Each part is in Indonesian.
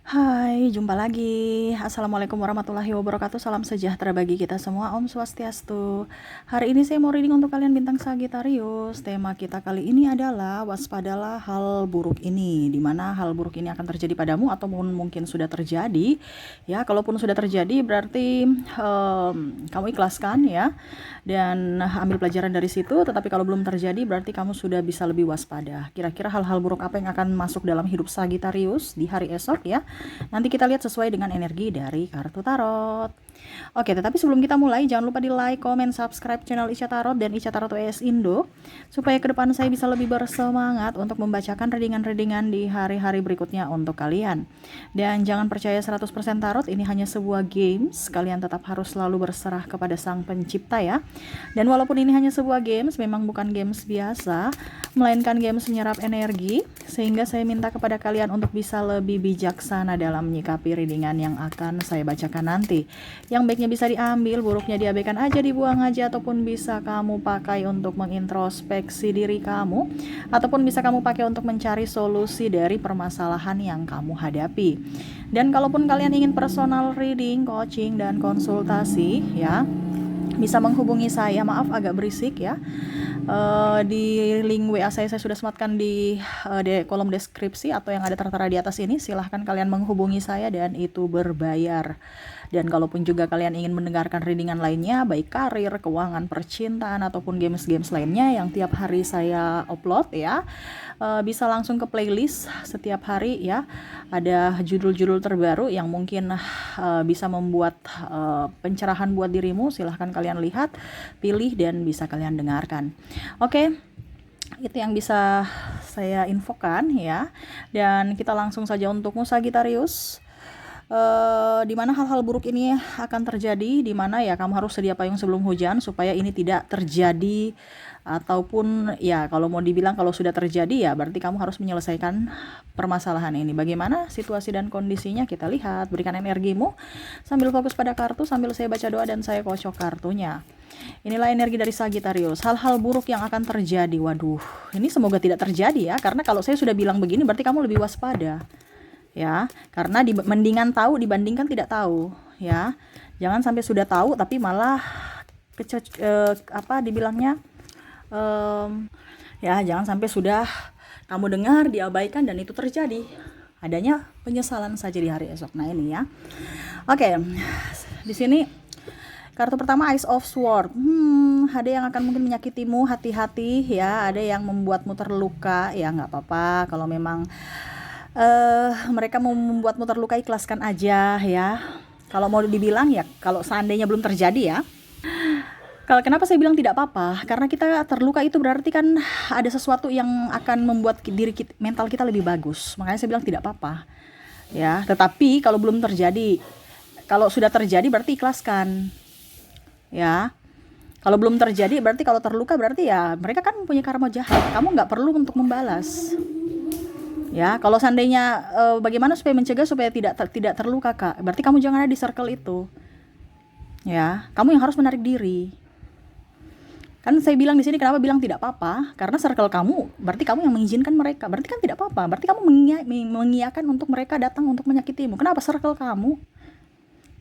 Hai, jumpa lagi. Assalamualaikum warahmatullahi wabarakatuh. Salam sejahtera bagi kita semua. Om Swastiastu. Hari ini saya mau reading untuk kalian bintang Sagittarius. Tema kita kali ini adalah waspadalah hal buruk ini. Dimana hal buruk ini akan terjadi padamu ataupun mungkin sudah terjadi. Ya, kalaupun sudah terjadi berarti kamu ikhlaskan ya. Dan ambil pelajaran dari situ. Tetapi kalau belum terjadi berarti kamu sudah bisa lebih waspada. Kira-kira hal-hal buruk apa yang akan masuk dalam hidup Sagittarius di hari esok ya. Nanti kita lihat sesuai dengan energi dari kartu tarot. Oke, tetapi sebelum kita mulai, jangan lupa di like, comment, subscribe channel Ica Tarot dan Ica Tarot WS Indo, supaya ke depan saya bisa lebih bersemangat untuk membacakan readingan-readingan di hari-hari berikutnya untuk kalian. Dan jangan percaya 100% tarot, ini hanya sebuah games, kalian tetap harus selalu berserah kepada sang pencipta ya. Dan walaupun ini hanya sebuah games, memang bukan games biasa, melainkan games menyerap energi, sehingga saya minta kepada kalian untuk bisa lebih bijaksana dalam menyikapi readingan yang akan saya bacakan nanti. Yang baiknya bisa diambil, buruknya diabaikan aja, dibuang aja, ataupun bisa kamu pakai untuk mengintrospeksi diri kamu, ataupun bisa kamu pakai untuk mencari solusi dari permasalahan yang kamu hadapi. Dan kalaupun kalian ingin personal reading, coaching, dan konsultasi ya, bisa menghubungi saya. Maaf agak berisik ya. Di link WA saya sudah sematkan di kolom deskripsi atau yang ada tertera di atas ini. Silahkan kalian menghubungi saya dan itu berbayar. Dan kalaupun juga kalian ingin mendengarkan readingan lainnya, baik karir, keuangan, percintaan, ataupun games-games lainnya yang tiap hari saya upload ya, bisa langsung ke playlist setiap hari ya. Ada judul-judul terbaru yang mungkin bisa membuat pencerahan buat dirimu. Silahkan kalian lihat, pilih, dan bisa kalian dengarkan. Oke, itu yang bisa saya infokan ya. Dan kita langsung saja untukmu Sagittarius. Di mana hal-hal buruk ini akan terjadi, di mana ya kamu harus sedia payung sebelum hujan supaya ini tidak terjadi, ataupun ya kalau mau dibilang kalau sudah terjadi ya berarti kamu harus menyelesaikan permasalahan ini. Bagaimana situasi dan kondisinya kita lihat. Berikan energimu sambil fokus pada kartu, sambil saya baca doa dan saya kocok kartunya. Inilah energi dari Sagittarius. Hal-hal buruk yang akan terjadi. Waduh, ini semoga tidak terjadi ya, karena kalau saya sudah bilang begini berarti kamu lebih waspada ya, karena mendingan tahu dibandingkan tidak tahu ya. Jangan sampai sudah tahu tapi malah dibilangnya ya, jangan sampai sudah kamu dengar diabaikan dan itu terjadi, adanya penyesalan saja di hari esok. Nah ini ya. Oke, di sini kartu pertama Ace of Swords. Ada yang akan mungkin menyakitimu, hati-hati ya. Ada yang membuatmu terluka ya, nggak apa-apa. Kalau memang mereka mau membuatmu terluka, ikhlaskan aja ya. Kalau mau dibilang ya, kalau seandainya belum terjadi ya. Kalau kenapa saya bilang tidak apa-apa? Karena kita terluka itu berarti kan ada sesuatu yang akan membuat diri kita, mental kita lebih bagus. Makanya saya bilang tidak apa-apa. Ya, tetapi kalau belum terjadi, kalau sudah terjadi berarti ikhlaskan. Ya. Kalau belum terjadi berarti, kalau terluka berarti ya mereka kan punya karma jahat. Kamu nggak perlu untuk membalas. Ya, kalau seandainya bagaimana supaya mencegah supaya tidak terluka, Kak? Berarti kamu jangan ada di circle itu. Ya, kamu yang harus menarik diri. Kan saya bilang di sini kenapa bilang tidak apa-apa? Karena circle kamu, berarti kamu yang mengizinkan mereka. Berarti kan tidak apa-apa. Berarti kamu mengiyakan untuk mereka datang untuk menyakitimu. Kenapa circle kamu?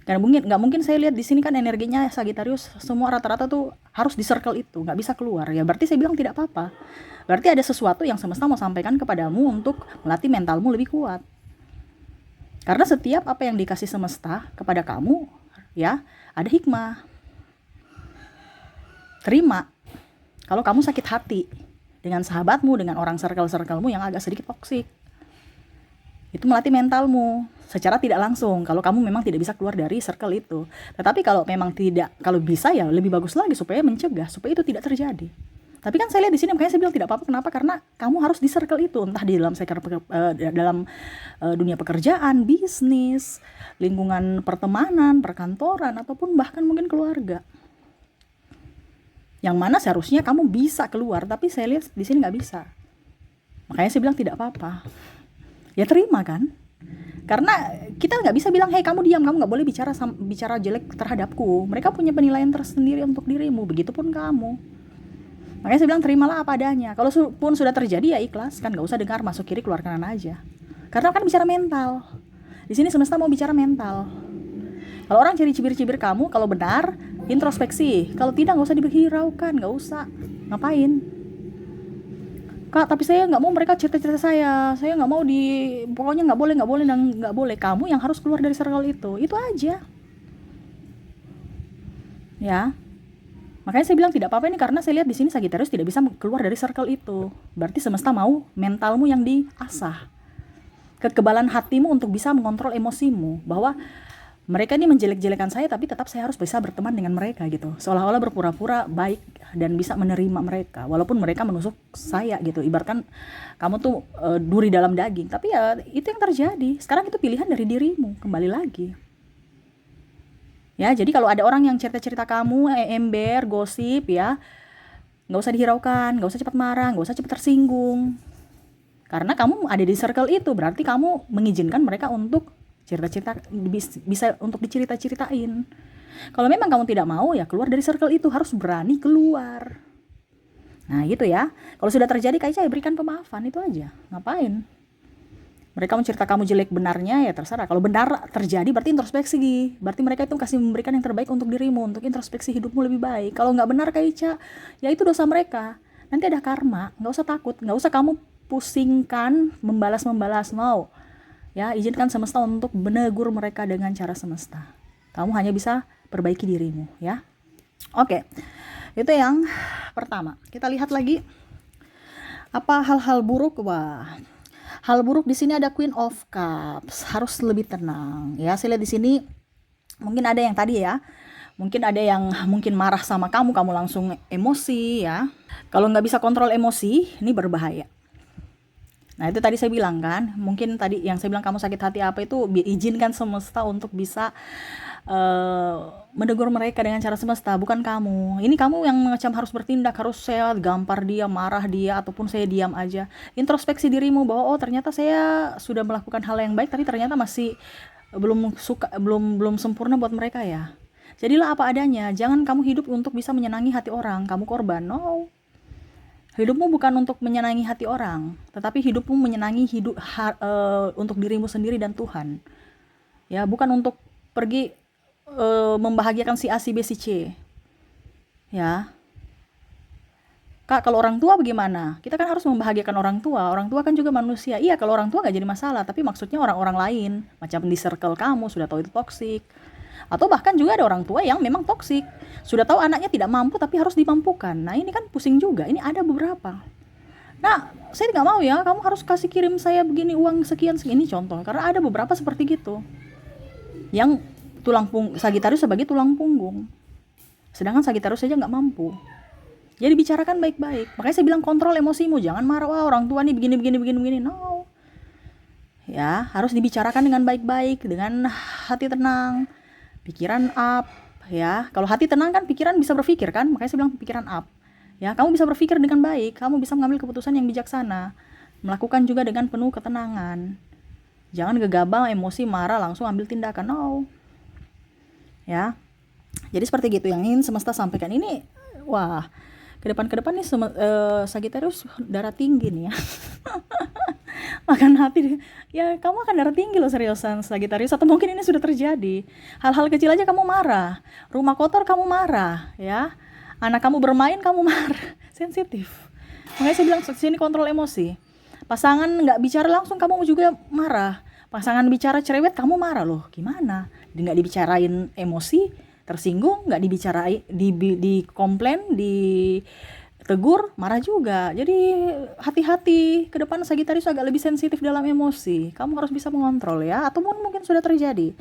Nggak mungkin saya lihat di sini kan energinya Sagittarius semua rata-rata tuh harus di circle itu, nggak bisa keluar ya. Berarti saya bilang tidak apa-apa. Berarti ada sesuatu yang semesta mau sampaikan kepadamu untuk melatih mentalmu lebih kuat. Karena setiap apa yang dikasih semesta kepada kamu ya ada hikmah. Terima. Kalau kamu sakit hati dengan sahabatmu, dengan orang circle-circlemu yang agak sedikit toksik, itu melatih mentalmu secara tidak langsung kalau kamu memang tidak bisa keluar dari circle itu. Tetapi kalau memang tidak, kalau bisa ya lebih bagus lagi supaya mencegah, supaya itu tidak terjadi. Tapi kan saya lihat di sini makanya saya bilang tidak apa-apa. Kenapa? Karena kamu harus di circle itu, entah di dalam dunia pekerjaan, bisnis, lingkungan pertemanan, perkantoran, ataupun bahkan mungkin keluarga. Yang mana seharusnya kamu bisa keluar, tapi saya lihat di sini nggak bisa. Makanya saya bilang tidak apa-apa. Ya terima kan? Karena kita nggak bisa bilang, hei kamu diam, kamu nggak boleh bicara jelek terhadapku. Mereka punya penilaian tersendiri untuk dirimu, begitupun kamu. Makanya saya bilang terimalah apa adanya. Kalau pun sudah terjadi ya ikhlas, kan nggak usah dengar masuk kiri keluar kanan aja. Karena kan bicara mental. Di sini semesta mau bicara mental. Kalau orang cibir-cibir kamu, kalau benar introspeksi, kalau tidak nggak usah dihiraukan, nggak usah. Ngapain? Kak, tapi saya nggak mau mereka cerita-cerita saya nggak mau pokoknya nggak boleh dan nggak boleh. Kamu yang harus keluar dari circle itu aja, ya. Makanya saya bilang tidak apa-apa ini karena saya lihat di sini Sagittarius tidak bisa keluar dari circle itu. Berarti semesta mau mentalmu yang diasah, kekebalan hatimu untuk bisa mengontrol emosimu, bahwa mereka ini menjelek-jelekan saya tapi tetap saya harus bisa berteman dengan mereka gitu, seolah-olah berpura-pura baik dan bisa menerima mereka walaupun mereka menusuk saya gitu. Ibaratkan kamu tuh duri dalam daging, tapi ya itu yang terjadi sekarang, itu pilihan dari dirimu. Kembali lagi ya, jadi kalau ada orang yang cerita-cerita kamu, ember, gosip ya, nggak usah dihiraukan, nggak usah cepat marah, nggak usah cepat tersinggung, karena kamu ada di circle itu, berarti kamu mengizinkan mereka untuk cerita-cerita, bisa untuk dicerita-ceritain. Kalau memang kamu tidak mau, ya keluar dari circle itu, harus berani keluar. Nah gitu ya, kalau sudah terjadi Kak Ica ya berikan pemaafan, itu aja. Ngapain mereka mencerita kamu jelek, benarnya ya terserah. Kalau benar terjadi berarti introspeksi, berarti mereka itu kasih memberikan yang terbaik untuk dirimu, untuk introspeksi hidupmu lebih baik. Kalau nggak benar Kak Ica, ya itu dosa mereka, nanti ada karma. Nggak usah takut, nggak usah kamu pusingkan membalas mau ya, izinkan semesta untuk menegur mereka dengan cara semesta. Kamu hanya bisa perbaiki dirimu ya. Oke, itu yang pertama. Kita lihat lagi apa hal-hal buruk. Wah, hal buruk di sini ada Queen of Cups, harus lebih tenang ya. Saya lihat di sini mungkin ada yang tadi ya, mungkin ada yang mungkin marah sama kamu langsung emosi ya. Kalau nggak bisa kontrol emosi, ini berbahaya. Nah itu tadi saya bilang kan, mungkin tadi yang saya bilang kamu sakit hati apa itu, izinkan semesta untuk bisa menegur mereka dengan cara semesta, bukan kamu. Ini kamu yang macam harus bertindak, harus saya gampar dia, marah dia, ataupun saya diam aja. Introspeksi dirimu bahwa oh ternyata saya sudah melakukan hal yang baik, tapi ternyata masih belum sempurna buat mereka ya. Jadilah apa adanya, jangan kamu hidup untuk bisa menyenangi hati orang, kamu korban. No. Hidupmu bukan untuk menyenangi hati orang, tetapi hidupmu menyenangi untuk dirimu sendiri dan Tuhan. Ya, bukan untuk pergi membahagiakan si A, si B, si C. Ya. Kak, kalau orang tua bagaimana? Kita kan harus membahagiakan orang tua. Orang tua kan juga manusia. Iya, kalau orang tua gak jadi masalah, tapi maksudnya orang-orang lain, macam di circle kamu sudah tahu itu toksik. Atau bahkan juga ada orang tua yang memang toksik, sudah tahu anaknya tidak mampu tapi harus dimampukan. Nah ini kan pusing juga, ini ada beberapa. Nah saya nggak mau ya, kamu harus kasih kirim saya begini uang sekian segini, contoh, karena ada beberapa seperti gitu yang Sagittarius sebagai tulang punggung, sedangkan Sagittarius saja nggak mampu. Jadi bicarakan baik-baik. Makanya saya bilang kontrol emosimu, jangan marah, wah orang tua nih begini. No ya, harus dibicarakan dengan baik-baik, dengan hati tenang, pikiran up ya. Kalau hati tenang kan pikiran bisa berpikir kan, makanya saya bilang pikiran up ya. Kamu bisa berpikir dengan baik, kamu bisa mengambil keputusan yang bijaksana, melakukan juga dengan penuh ketenangan. Jangan gegabah, emosi, marah langsung ambil tindakan. No ya. Jadi seperti gitu yang ingin semesta sampaikan ini. Wah, ke depan nih Sagittarius darah tinggi nih ya. Makan hati ya, kamu akan darah tinggi loh seriusan Sagittarius. Atau mungkin ini sudah terjadi, hal-hal kecil aja kamu marah, rumah kotor kamu marah ya, anak kamu bermain kamu marah, sensitif. Makanya saya bilang sini kontrol emosi. Pasangan nggak bicara langsung kamu juga marah, pasangan bicara cerewet kamu marah loh. Gimana nggak dibicarain emosi, tersinggung, nggak dibicarain, di komplain, di tegur, marah juga. Jadi hati-hati ke depan Sagittarius agak lebih sensitif dalam emosi. Kamu harus bisa mengontrol ya, ataupun mungkin sudah terjadi.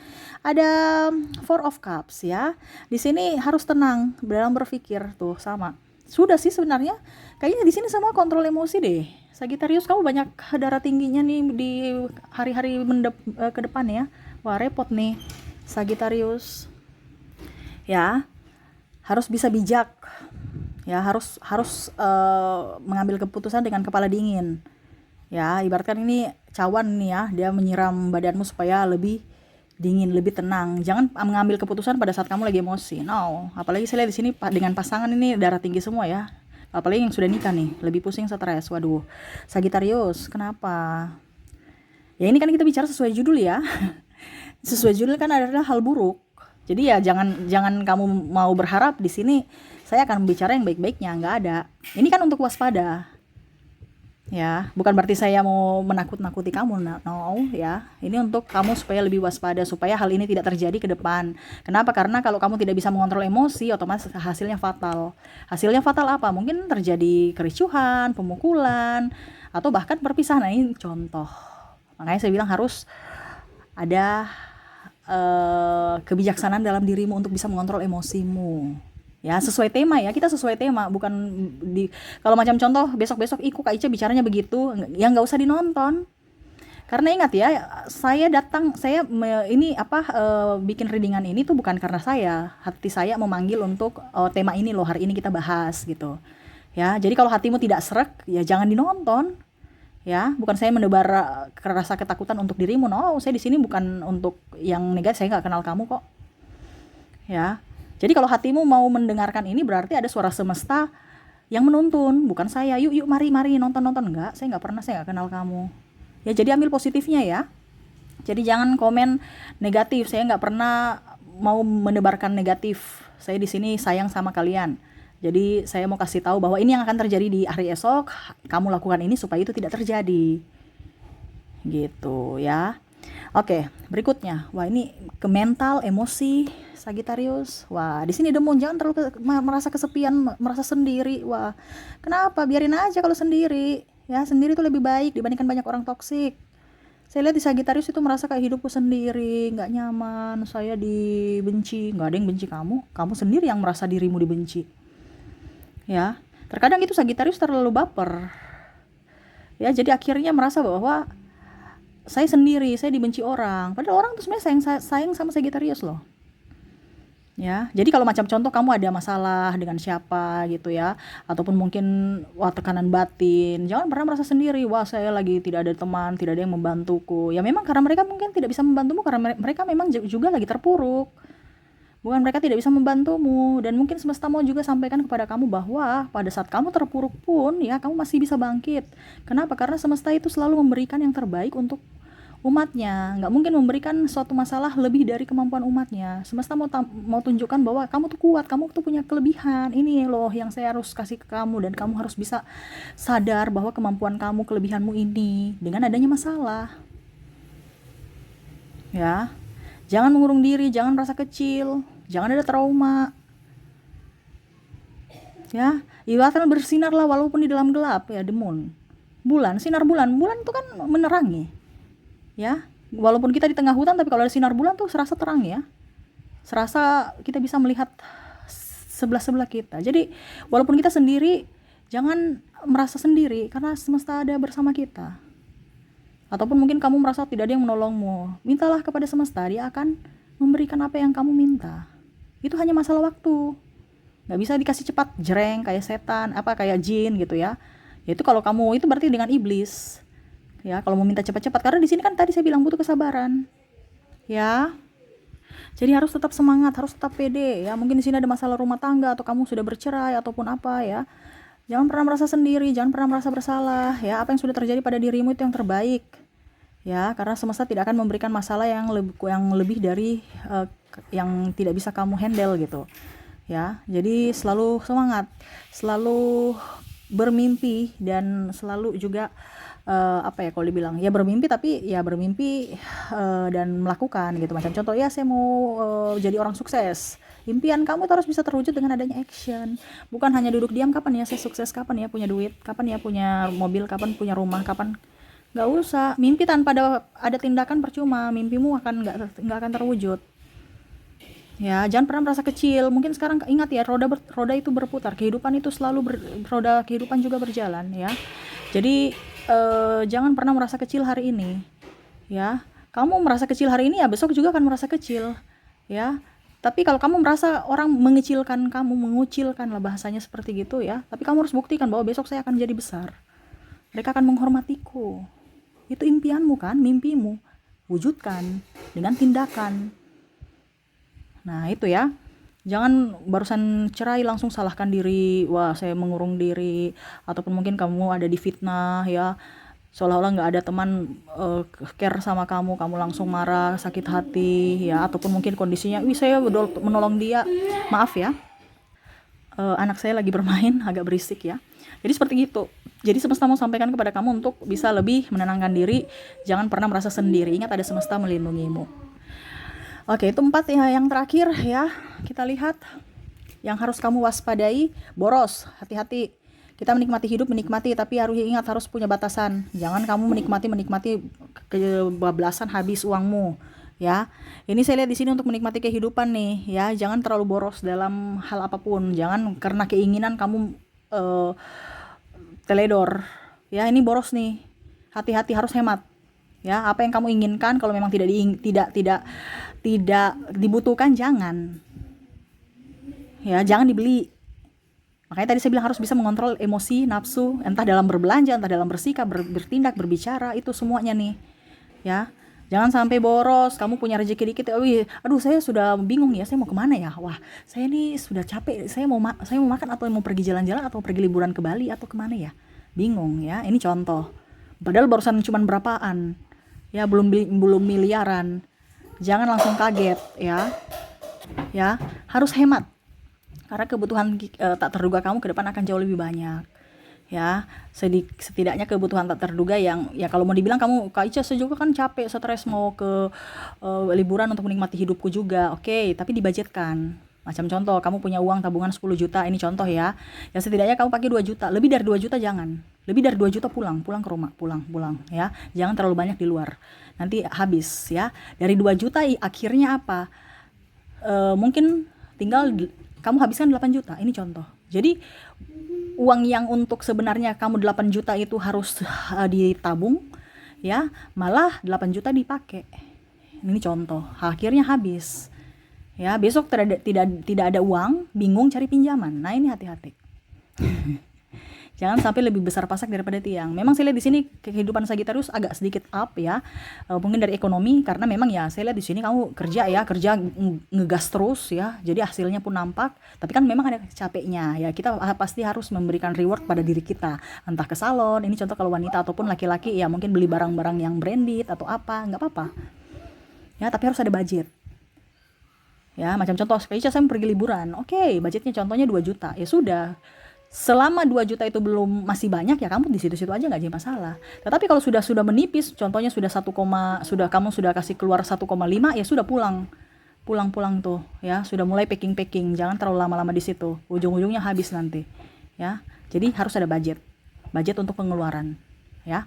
Ada Four of Cups ya. Di sini harus tenang dalam berpikir tuh, sama. Sudah sih sebenarnya. Kayaknya di sini semua kontrol emosi deh. Sagittarius kamu banyak darah tingginya nih di hari-hari ke depan ya. Wah, repot nih Sagittarius. Ya. Harus bisa bijak. Ya, harus mengambil keputusan dengan kepala dingin. Ya, ibaratkan ini cawan nih ya, dia menyiram badanmu supaya lebih dingin, lebih tenang. Jangan mengambil keputusan pada saat kamu lagi emosi. No, apalagi saya lihat di sini dengan pasangan ini darah tinggi semua ya. Apalagi yang sudah nikah nih, lebih pusing, stres. Waduh. Sagittarius, kenapa? Ya ini kan kita bicara sesuai judul ya. Sesuai judul kan adalah hal buruk. Jadi ya jangan jangan kamu mau berharap di sini saya akan bicara yang baik-baiknya, nggak ada. Ini kan untuk waspada. Ya, bukan berarti saya mau menakut-nakuti kamu, no, ya. Ini untuk kamu supaya lebih waspada, supaya hal ini tidak terjadi ke depan. Kenapa? Karena kalau kamu tidak bisa mengontrol emosi, otomatis hasilnya fatal. Hasilnya fatal apa? Mungkin terjadi kericuhan, pemukulan, atau bahkan perpisahan. Nah, ini contoh. Makanya saya bilang harus ada kebijaksanaan dalam dirimu untuk bisa mengontrol emosimu. Ya, sesuai tema ya, kita sesuai tema, bukan di kalau macam contoh besok-besok iku Kak Ica bicaranya begitu, ya nggak usah dinonton. Karena ingat ya, saya datang, ini bikin readingan ini tuh bukan karena saya, hati saya memanggil untuk tema ini loh, hari ini kita bahas gitu. Ya, jadi kalau hatimu tidak srek, ya jangan dinonton. Ya, bukan saya menebar rasa ketakutan untuk dirimu, no, saya di sini bukan untuk yang negatif, saya nggak kenal kamu kok. Ya, jadi kalau hatimu mau mendengarkan ini berarti ada suara semesta yang menuntun, bukan saya. Yuk, yuk, mari, mari, nonton. Enggak, saya nggak pernah, saya nggak kenal kamu. Ya, jadi ambil positifnya ya. Jadi jangan komen negatif. Saya nggak pernah mau menebarkan negatif. Saya di sini sayang sama kalian. Jadi saya mau kasih tahu bahwa ini yang akan terjadi di hari esok. Kamu lakukan ini supaya itu tidak terjadi. Gitu ya. Oke, berikutnya. Wah, ini ke mental, emosi, Sagittarius. Wah, di sini Demon, jangan terlalu merasa kesepian, merasa sendiri. Wah, kenapa? Biarin aja kalau sendiri. Ya, sendiri itu lebih baik dibandingkan banyak orang toksik. Saya lihat di Sagittarius itu merasa kayak hidupku sendiri, nggak nyaman, saya dibenci. Nggak ada yang benci kamu. Kamu sendiri yang merasa dirimu dibenci. Ya, terkadang itu Sagittarius terlalu baper. Ya, jadi akhirnya merasa bahwa saya sendiri, saya dibenci orang. Padahal orang tuh sebenarnya sayang sama Sagittarius loh. Ya, jadi kalau macam contoh kamu ada masalah dengan siapa gitu ya, ataupun mungkin tekanan batin, jangan pernah merasa sendiri. Wah, saya lagi tidak ada teman, tidak ada yang membantuku. Ya memang karena mereka mungkin tidak bisa membantumu karena mereka memang juga lagi terpuruk. Bukan mereka tidak bisa membantumu, dan mungkin semesta mau juga sampaikan kepada kamu bahwa pada saat kamu terpuruk pun ya kamu masih bisa bangkit. Kenapa? Karena semesta itu selalu memberikan yang terbaik untuk umatnya. Nggak mungkin memberikan suatu masalah lebih dari kemampuan umatnya. Semesta mau tunjukkan bahwa kamu tuh kuat, kamu tuh punya kelebihan. Ini loh yang saya harus kasih ke kamu, dan kamu harus bisa sadar bahwa kemampuan kamu, kelebihanmu ini dengan adanya masalah. Ya, jangan mengurung diri, jangan merasa kecil, jangan ada trauma. Ya, ibaratnya bersinarlah walaupun di dalam gelap ya, Demon. Sinar bulan itu kan menerangi. Ya, walaupun kita di tengah hutan, tapi kalau ada sinar bulan tuh serasa terang ya, serasa kita bisa melihat sebelah kita. Jadi walaupun kita sendiri, jangan merasa sendiri karena semesta ada bersama kita. Ataupun mungkin kamu merasa tidak ada yang menolongmu, mintalah kepada semesta, dia akan memberikan apa yang kamu minta. Itu hanya masalah waktu, nggak bisa dikasih cepat, jreng, kayak setan, kayak jin gitu ya. Yaitu kalau kamu itu berarti dengan iblis. Ya, kalau mau minta cepat-cepat, karena di sini kan tadi saya bilang butuh kesabaran. Ya. Jadi harus tetap semangat, harus tetap pede ya. Mungkin di sini ada masalah rumah tangga atau kamu sudah bercerai ataupun apa ya. Jangan pernah merasa sendiri, jangan pernah merasa bersalah ya. Apa yang sudah terjadi pada dirimu itu yang terbaik. Ya, karena semesta tidak akan memberikan masalah yang lebih dari yang tidak bisa kamu handle gitu. Ya, jadi selalu semangat, selalu bermimpi, dan selalu juga kalau dibilang ya bermimpi, tapi ya bermimpi dan melakukan gitu. Macam contoh ya, saya mau jadi orang sukses. Impian kamu itu harus bisa terwujud dengan adanya action, bukan hanya duduk diam. Kapan ya saya sukses, kapan ya punya duit, kapan ya punya mobil, kapan punya rumah, kapan. Nggak usah mimpi tanpa ada tindakan, percuma, mimpimu nggak akan terwujud. Ya, jangan pernah merasa kecil. Mungkin sekarang ingat ya, roda itu berputar, kehidupan itu selalu roda kehidupan juga berjalan ya. Jadi jangan pernah merasa kecil hari ini ya. Kamu merasa kecil hari ini ya besok juga akan merasa kecil ya. Tapi kalau kamu merasa orang mengecilkan kamu, mengucilkan lah bahasanya seperti gitu ya, tapi kamu harus buktikan bahwa besok saya akan jadi besar, mereka akan menghormatiku. Itu impianmu kan, mimpimu, wujudkan dengan tindakan. Nah itu ya, jangan barusan cerai langsung salahkan diri, wah saya mengurung diri, ataupun mungkin kamu ada di fitnah ya. seolah-olah nggak ada teman care sama kamu, kamu langsung marah, sakit hati ya, ataupun mungkin kondisinya, wih saya udah menolong dia, maaf ya, anak saya lagi bermain agak berisik ya. Jadi seperti itu. Jadi semesta mau sampaikan kepada kamu untuk bisa lebih menenangkan diri, jangan pernah merasa sendiri. Ingat ada semesta melindungimu. Oke, itu 4 ya. Yang terakhir ya, kita lihat yang harus kamu waspadai, boros. Hati-hati. Kita menikmati hidup, menikmati, tapi harus ingat harus punya batasan. Jangan kamu menikmati kebablasan, habis uangmu. Ya, ini saya lihat di sini untuk menikmati kehidupan nih. Ya, jangan terlalu boros dalam hal apapun. Jangan karena keinginan kamu teledor. Ya, ini boros nih. Hati-hati, harus hemat. Ya, apa yang kamu inginkan kalau memang tidak dibutuhkan, jangan. Ya, jangan dibeli. Makanya tadi saya bilang harus bisa mengontrol emosi, nafsu, entah dalam berbelanja, entah dalam bersikap, bertindak, berbicara, itu semuanya nih. Ya, jangan sampai boros. Kamu punya rezeki dikit, aduh saya sudah bingung ya, saya mau kemana ya? Wah, saya ini sudah capek. Saya mau makan atau mau pergi jalan-jalan atau pergi liburan ke Bali atau kemana ya? Bingung ya. Ini contoh. Padahal barusan cuma berapaan, ya belum miliaran. Jangan langsung kaget ya. Ya, harus hemat. Karena kebutuhan tak terduga kamu ke depan akan jauh lebih banyak. Ya, setidaknya kebutuhan tak terduga yang ya kalau mau dibilang kamu Kak Ica saya juga kan capek, stres mau ke liburan untuk menikmati hidupku juga. Oke, tapi dibudgetkan. Macam contoh, kamu punya uang tabungan 10 juta, ini contoh ya. Ya setidaknya kamu pakai 2 juta, lebih dari 2 juta jangan. Lebih dari 2 juta pulang ke rumah, pulang ya. Jangan terlalu banyak di luar. Nanti habis ya. Dari 2 juta akhirnya apa? Mungkin tinggal kamu habiskan 8 juta, ini contoh. Jadi uang yang untuk sebenarnya kamu 8 juta itu harus ditabung ya, malah 8 juta dipakai. Ini contoh. Akhirnya habis. Ya, besok tidak ada uang, bingung cari pinjaman. Nah, ini hati-hati. Jangan sampai lebih besar pasak daripada tiang. Memang saya lihat di sini kehidupan Sagittarius agak sedikit up ya, mungkin dari ekonomi, karena memang ya saya lihat di sini kamu kerja ngegas terus ya, jadi hasilnya pun nampak. Tapi kan memang ada capeknya ya, kita pasti harus memberikan reward pada diri kita, entah ke salon. Ini contoh kalau wanita ataupun laki-laki ya, mungkin beli barang-barang yang branded atau apa, nggak apa-apa ya, tapi harus ada budget. Ya, macam contoh, saya mau pergi liburan. Oke, budgetnya contohnya 2 juta. Ya sudah. Selama 2 juta itu belum masih banyak ya, kamu di situ-situ aja nggak jadi masalah. Tetapi kalau sudah menipis, contohnya kamu sudah kasih keluar 1,5, ya sudah pulang tuh ya, sudah mulai packing, jangan terlalu lama-lama di situ, ujung-ujungnya habis nanti ya. Jadi harus ada budget untuk pengeluaran ya.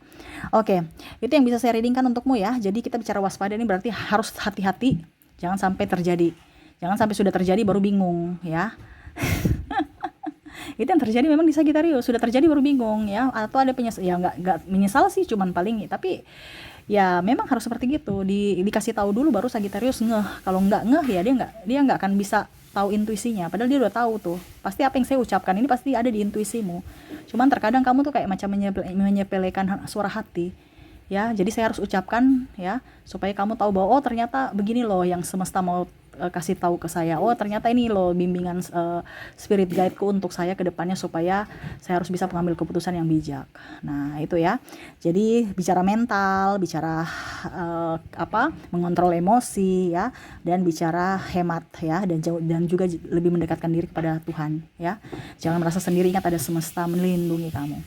Oke, itu yang bisa saya readingkan untukmu ya. Jadi kita bicara waspada ini berarti harus hati-hati, jangan sampai sudah terjadi baru bingung ya. Itu yang terjadi memang di Sagittarius, sudah terjadi baru bingung ya, atau ada nggak menyesal sih, cuman paling, tapi ya memang harus seperti gitu, dikasih tahu dulu baru Sagittarius ngeh. Kalau nggak ngeh ya dia nggak akan bisa tahu intuisinya, padahal dia udah tahu tuh, pasti apa yang saya ucapkan ini pasti ada di intuisimu. Cuman terkadang kamu tuh kayak macam menyepelekan suara hati ya, jadi saya harus ucapkan ya, supaya kamu tahu bahwa oh ternyata begini loh yang semesta mau kasih tahu ke saya. Oh ternyata ini loh bimbingan spirit guide-ku untuk saya ke depannya, supaya saya harus bisa mengambil keputusan yang bijak. Nah itu ya, jadi bicara mental, bicara mengontrol emosi ya, dan bicara hemat ya, dan juga lebih mendekatkan diri kepada Tuhan ya. Jangan merasa sendiri, ingat ada semesta melindungi kamu.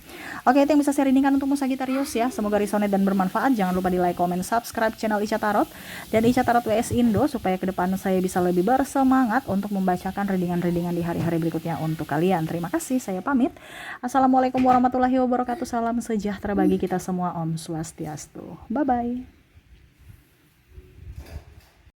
Oke, itu yang bisa saya readingkan untukmu Sagittarius ya, semoga resonate dan bermanfaat. Jangan lupa di like, comment, subscribe channel Ica Tarot dan Ica Tarot WS Indo, supaya ke depan saya bisa lebih bersemangat untuk membacakan readingan-readingan di hari-hari berikutnya untuk kalian. Terima kasih, saya pamit. Assalamualaikum warahmatullahi wabarakatuh. Salam sejahtera bagi kita semua. Om Swastiastu. Bye-bye.